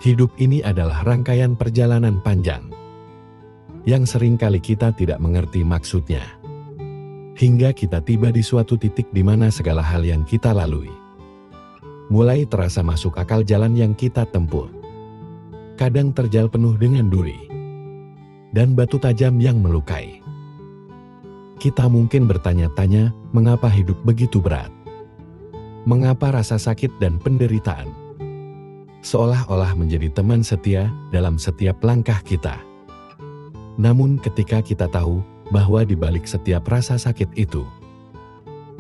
Hidup ini adalah rangkaian perjalanan panjang yang seringkali kita tidak mengerti maksudnya. Hingga kita tiba di suatu titik di mana segala hal yang kita lalui mulai terasa masuk akal. Jalan yang kita tempuh kadang terjal penuh dengan duri dan batu tajam yang melukai. Kita mungkin bertanya-tanya, mengapa hidup begitu berat? Mengapa rasa sakit dan penderitaan seolah-olah menjadi teman setia dalam setiap langkah kita? Namun ketika kita tahu bahwa di balik setiap rasa sakit itu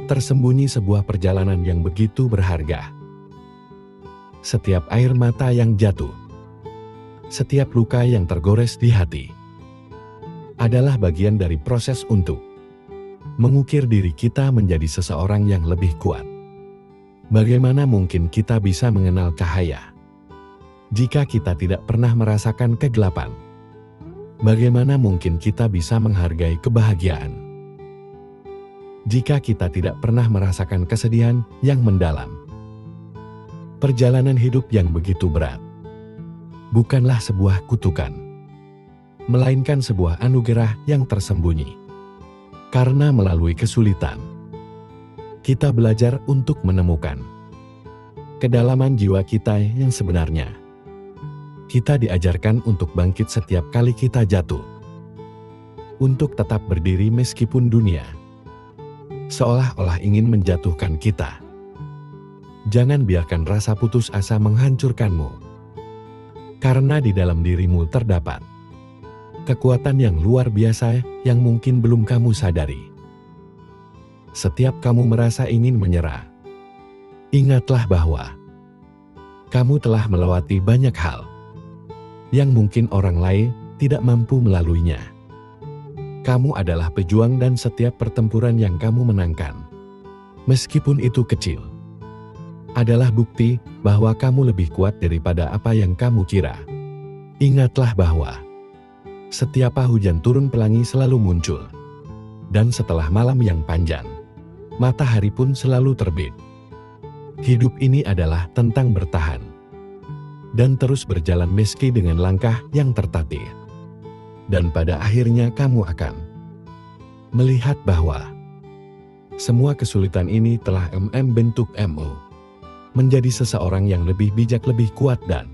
tersembunyi sebuah perjalanan yang begitu berharga. Setiap air mata yang jatuh, setiap luka yang tergores di hati adalah bagian dari proses untuk mengukir diri kita menjadi seseorang yang lebih kuat. Bagaimana mungkin kita bisa mengenal cahaya jika kita tidak pernah merasakan kegelapan? Bagaimana mungkin kita bisa menghargai kebahagiaan jika kita tidak pernah merasakan kesedihan yang mendalam? Perjalanan hidup yang begitu berat bukanlah sebuah kutukan, melainkan sebuah anugerah yang tersembunyi. Karena melalui kesulitan, kita belajar untuk menemukan kedalaman jiwa kita yang sebenarnya. Kita diajarkan untuk bangkit setiap kali kita jatuh, untuk tetap berdiri meskipun dunia seolah-olah ingin menjatuhkan kita. Jangan biarkan rasa putus asa menghancurkanmu, karena di dalam dirimu terdapat kekuatan yang luar biasa yang mungkin belum kamu sadari. Setiap kamu merasa ingin menyerah, ingatlah bahwa kamu telah melewati banyak hal yang mungkin orang lain tidak mampu melaluinya. Kamu adalah pejuang dan setiap pertempuran yang kamu menangkan, meskipun itu kecil, adalah bukti bahwa kamu lebih kuat daripada apa yang kamu kira. Ingatlah bahwa setiap hujan turun pelangi selalu muncul, dan setelah malam yang panjang, matahari pun selalu terbit. Hidup ini adalah tentang bertahan dan terus berjalan meski dengan langkah yang tertatih. Dan pada akhirnya kamu akan melihat bahwa semua kesulitan ini telah membentuk menjadi seseorang yang lebih bijak, lebih kuat, dan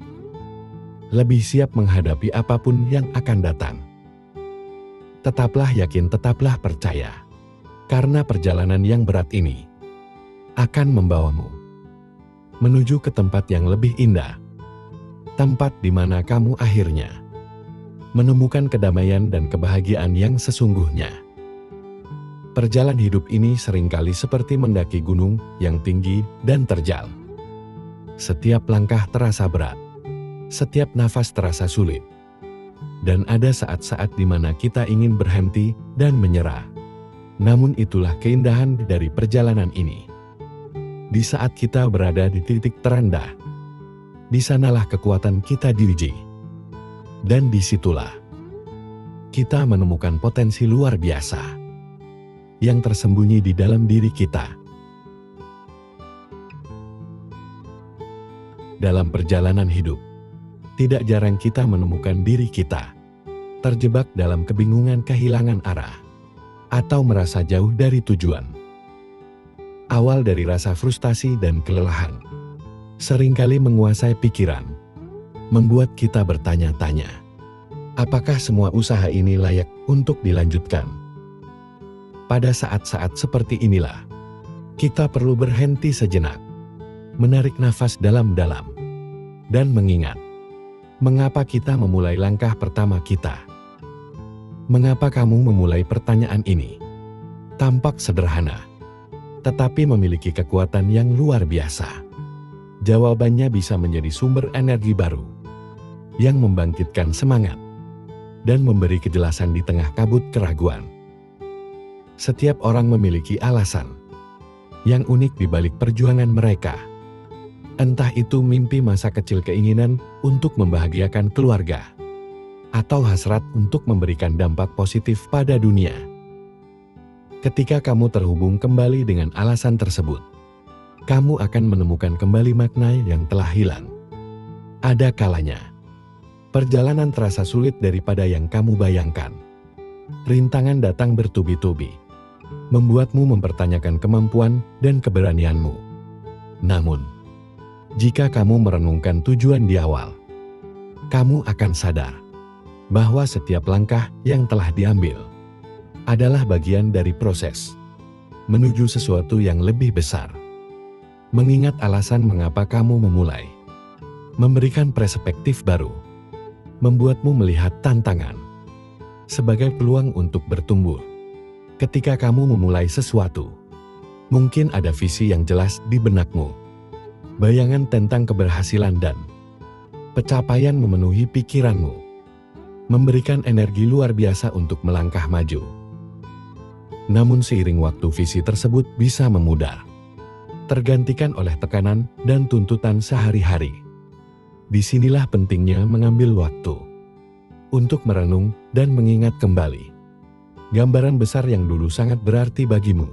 lebih siap menghadapi apapun yang akan datang. Tetaplah yakin, tetaplah percaya, karena perjalanan yang berat ini akan membawamu menuju ke tempat yang lebih indah, tempat di mana kamu akhirnya menemukan kedamaian dan kebahagiaan yang sesungguhnya. Perjalanan hidup ini seringkali seperti mendaki gunung yang tinggi dan terjal. Setiap langkah terasa berat, setiap nafas terasa sulit, dan ada saat-saat di mana kita ingin berhenti dan menyerah. Namun itulah keindahan dari perjalanan ini. Di saat kita berada di titik terendah, di sanalah kekuatan kita diuji. Dan disitulah kita menemukan potensi luar biasa yang tersembunyi di dalam diri kita. Dalam perjalanan hidup, tidak jarang kita menemukan diri kita terjebak dalam kebingungan, kehilangan arah, atau merasa jauh dari tujuan. Awal dari rasa frustasi dan kelelahan seringkali menguasai pikiran, membuat kita bertanya-tanya, apakah semua usaha ini layak untuk dilanjutkan? Pada saat-saat seperti inilah, kita perlu berhenti sejenak, menarik nafas dalam-dalam, dan mengingat mengapa kita memulai langkah pertama kita. Mengapa kamu memulai pertanyaan ini? Tampak sederhana, tetapi memiliki kekuatan yang luar biasa. Jawabannya bisa menjadi sumber energi baru yang membangkitkan semangat dan memberi kejelasan di tengah kabut keraguan. Setiap orang memiliki alasan yang unik di balik perjuangan mereka. Entah itu mimpi masa kecil, keinginan untuk membahagiakan keluarga, atau hasrat untuk memberikan dampak positif pada dunia. Ketika kamu terhubung kembali dengan alasan tersebut, kamu akan menemukan kembali makna yang telah hilang. Ada kalanya perjalanan terasa sulit daripada yang kamu bayangkan. Rintangan datang bertubi-tubi, membuatmu mempertanyakan kemampuan dan keberanianmu. Namun, jika kamu merenungkan tujuan di awal, kamu akan sadar bahwa setiap langkah yang telah diambil adalah bagian dari proses menuju sesuatu yang lebih besar. Mengingat alasan mengapa kamu memulai, memberikan perspektif baru, membuatmu melihat tantangan sebagai peluang untuk bertumbuh. Ketika kamu memulai sesuatu, mungkin ada visi yang jelas di benakmu. Bayangan tentang keberhasilan dan pencapaian memenuhi pikiranmu, memberikan energi luar biasa untuk melangkah maju. Namun seiring waktu visi tersebut bisa memudar, tergantikan oleh tekanan dan tuntutan sehari-hari. Disinilah pentingnya mengambil waktu untuk merenung dan mengingat kembali gambaran besar yang dulu sangat berarti bagimu.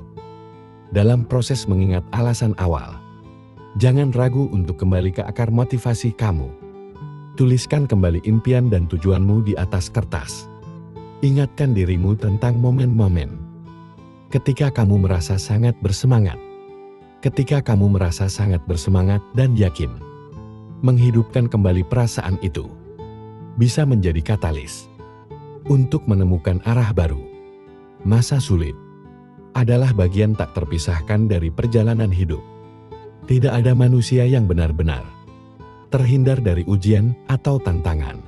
Dalam proses mengingat alasan awal, jangan ragu untuk kembali ke akar motivasi kamu. Tuliskan kembali impian dan tujuanmu di atas kertas. Ingatkan dirimu tentang momen-momen ketika kamu merasa sangat bersemangat. Ketika kamu merasa sangat bersemangat dan yakin, menghidupkan kembali perasaan itu bisa menjadi katalis untuk menemukan arah baru. Masa sulit adalah bagian tak terpisahkan dari perjalanan hidup. Tidak ada manusia yang benar-benar terhindar dari ujian atau tantangan.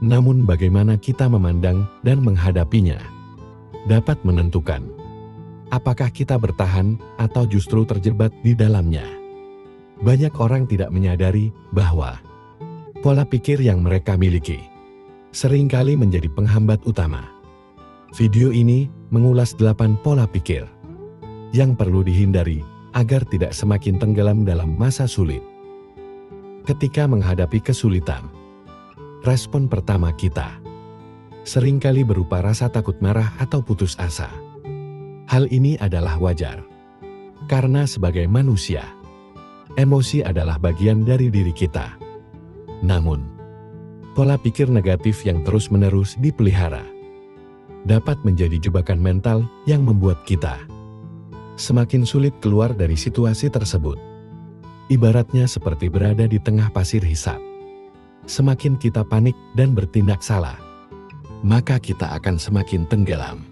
Namun bagaimana kita memandang dan menghadapinya dapat menentukan apakah kita bertahan atau justru terjebak di dalamnya. Banyak orang tidak menyadari bahwa pola pikir yang mereka miliki seringkali menjadi penghambat utama. Video ini mengulas 8 pola pikir yang perlu dihindari agar tidak semakin tenggelam dalam masa sulit. Ketika menghadapi kesulitan, respon pertama kita seringkali berupa rasa takut, marah, atau putus asa. Hal ini adalah wajar, karena sebagai manusia, emosi adalah bagian dari diri kita. Namun, pola pikir negatif yang terus-menerus dipelihara dapat menjadi jebakan mental yang membuat kita semakin sulit keluar dari situasi tersebut. Ibaratnya seperti berada di tengah pasir hisap. Semakin kita panik dan bertindak salah, maka kita akan semakin tenggelam.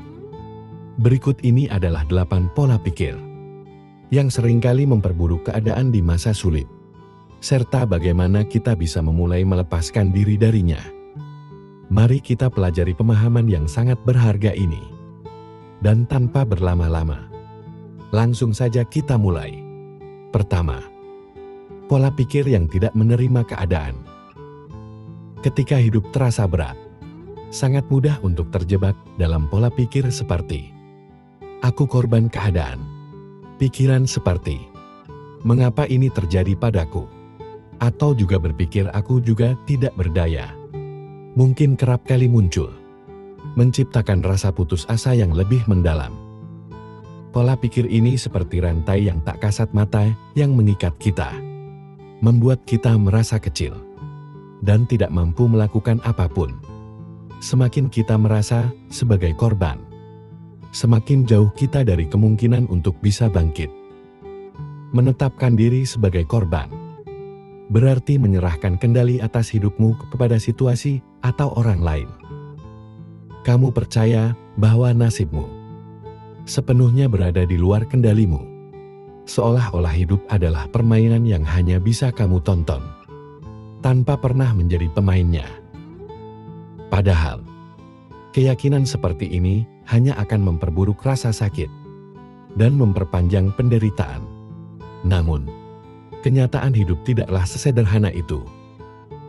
Berikut ini adalah 8 pola pikir yang seringkali memperburuk keadaan di masa sulit, serta bagaimana kita bisa memulai melepaskan diri darinya. Mari kita pelajari pemahaman yang sangat berharga ini. Dan tanpa berlama-lama, langsung saja kita mulai. Pertama, pola pikir yang tidak menerima keadaan. Ketika hidup terasa berat, sangat mudah untuk terjebak dalam pola pikir seperti "aku korban keadaan". Pikiran seperti "mengapa ini terjadi padaku?" atau juga berpikir "aku juga tidak berdaya", mungkin kerap kali muncul, menciptakan rasa putus asa yang lebih mendalam. Pola pikir ini seperti rantai yang tak kasat mata yang mengikat kita, membuat kita merasa kecil dan tidak mampu melakukan apapun. Semakin kita merasa sebagai korban, semakin jauh kita dari kemungkinan untuk bisa bangkit. Menetapkan diri sebagai korban berarti menyerahkan kendali atas hidupmu kepada situasi atau orang lain. Kamu percaya bahwa nasibmu sepenuhnya berada di luar kendalimu, seolah-olah hidup adalah permainan yang hanya bisa kamu tonton, tanpa pernah menjadi pemainnya. Padahal, keyakinan seperti ini hanya akan memperburuk rasa sakit dan memperpanjang penderitaan. Namun, kenyataan hidup tidaklah sesederhana itu.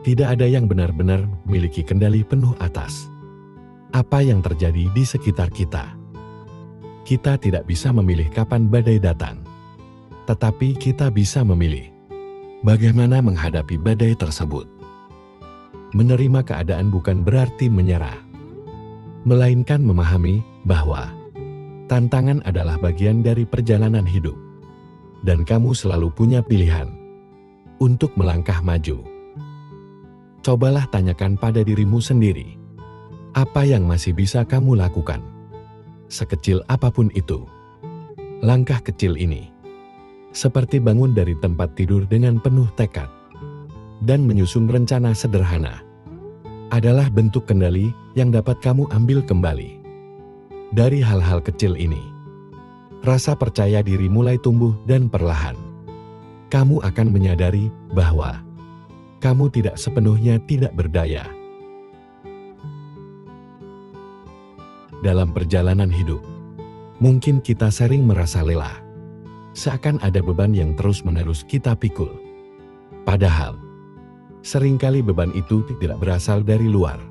Tidak ada yang benar-benar memiliki kendali penuh atas apa yang terjadi di sekitar kita. Kita tidak bisa memilih kapan badai datang, tetapi kita bisa memilih bagaimana menghadapi badai tersebut. Menerima keadaan bukan berarti menyerah, melainkan memahami bahwa tantangan adalah bagian dari perjalanan hidup, dan kamu selalu punya pilihan untuk melangkah maju. Cobalah tanyakan pada dirimu sendiri. Apa yang masih bisa kamu lakukan? Sekecil apapun itu. Langkah kecil ini, seperti bangun dari tempat tidur dengan penuh tekad dan menyusun rencana sederhana, adalah bentuk kendali yang dapat kamu ambil kembali. Dari hal-hal kecil ini, rasa percaya diri mulai tumbuh dan perlahan kamu akan menyadari bahwa kamu tidak sepenuhnya tidak berdaya. Dalam perjalanan hidup, mungkin kita sering merasa lelah, seakan ada beban yang terus-menerus kita pikul. Padahal, seringkali beban itu tidak berasal dari luar,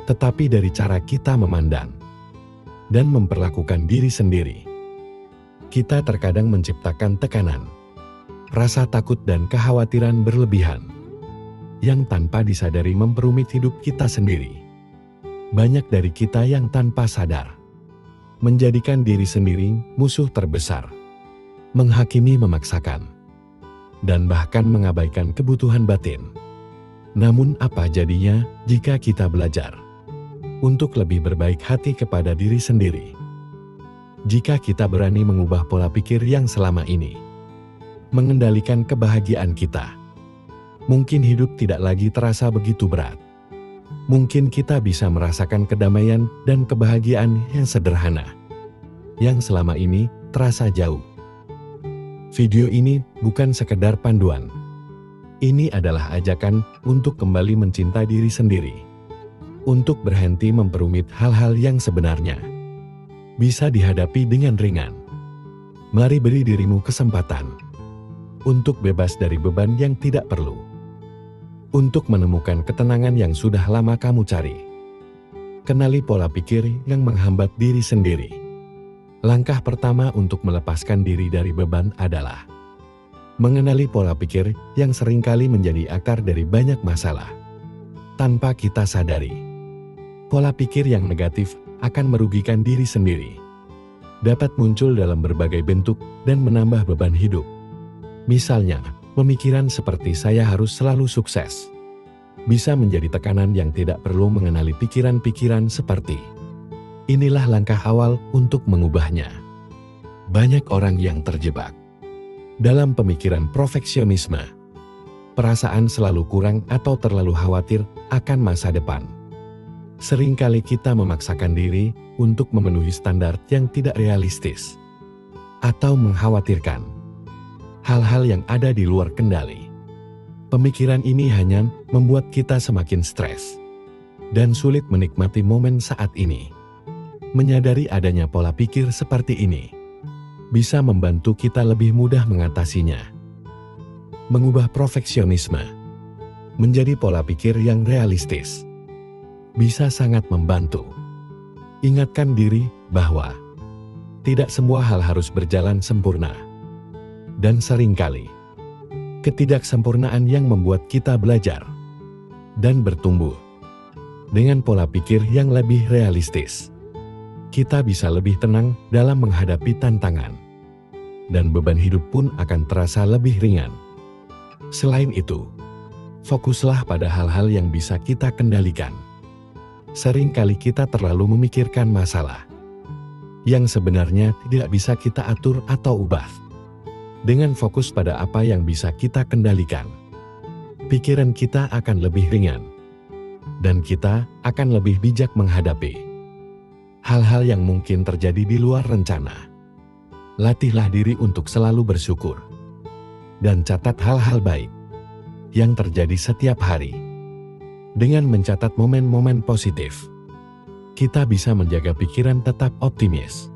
tetapi dari cara kita memandang dan memperlakukan diri sendiri. Kita terkadang menciptakan tekanan, rasa takut dan kekhawatiran berlebihan, yang tanpa disadari memperumit hidup kita sendiri. Banyak dari kita yang tanpa sadar menjadikan diri sendiri musuh terbesar, menghakimi memaksakan, dan bahkan mengabaikan kebutuhan batin. Namun apa jadinya jika kita belajar untuk lebih berbaik hati kepada diri sendiri? Jika kita berani mengubah pola pikir yang selama ini mengendalikan kebahagiaan kita, mungkin hidup tidak lagi terasa begitu berat. Mungkin kita bisa merasakan kedamaian dan kebahagiaan yang sederhana, yang selama ini terasa jauh. Video ini bukan sekedar panduan. Ini adalah ajakan untuk kembali mencintai diri sendiri. Untuk berhenti memperumit hal-hal yang sebenarnya bisa dihadapi dengan ringan. Mari beri dirimu kesempatan untuk bebas dari beban yang tidak perlu, untuk menemukan ketenangan yang sudah lama kamu cari. Kenali pola pikir yang menghambat diri sendiri. Langkah pertama untuk melepaskan diri dari beban adalah mengenali pola pikir yang seringkali menjadi akar dari banyak masalah. Tanpa kita sadari, pola pikir yang negatif akan merugikan diri sendiri. Dapat muncul dalam berbagai bentuk dan menambah beban hidup. Misalnya, pemikiran seperti saya harus selalu sukses bisa menjadi tekanan yang tidak perlu. Mengenali pikiran-pikiran seperti inilah langkah awal untuk mengubahnya. Banyak orang yang terjebak dalam pemikiran perfeksionisme, perasaan selalu kurang atau terlalu khawatir akan masa depan. Seringkali kita memaksakan diri untuk memenuhi standar yang tidak realistis atau mengkhawatirkan hal-hal yang ada di luar kendali. Pemikiran ini hanya membuat kita semakin stres dan sulit menikmati momen saat ini. Menyadari adanya pola pikir seperti ini bisa membantu kita lebih mudah mengatasinya. Mengubah perfeksionisme menjadi pola pikir yang realistis bisa sangat membantu. Ingatkan diri bahwa tidak semua hal harus berjalan sempurna. Dan seringkali, ketidaksempurnaan yang membuat kita belajar dan bertumbuh. Dengan pola pikir yang lebih realistis, kita bisa lebih tenang dalam menghadapi tantangan, dan beban hidup pun akan terasa lebih ringan. Selain itu, fokuslah pada hal-hal yang bisa kita kendalikan. Seringkali kita terlalu memikirkan masalah yang sebenarnya tidak bisa kita atur atau ubah. Dengan fokus pada apa yang bisa kita kendalikan, pikiran kita akan lebih ringan, dan kita akan lebih bijak menghadapi hal-hal yang mungkin terjadi di luar rencana. Latihlah diri untuk selalu bersyukur, dan catat hal-hal baik yang terjadi setiap hari. Dengan mencatat momen-momen positif, kita bisa menjaga pikiran tetap optimis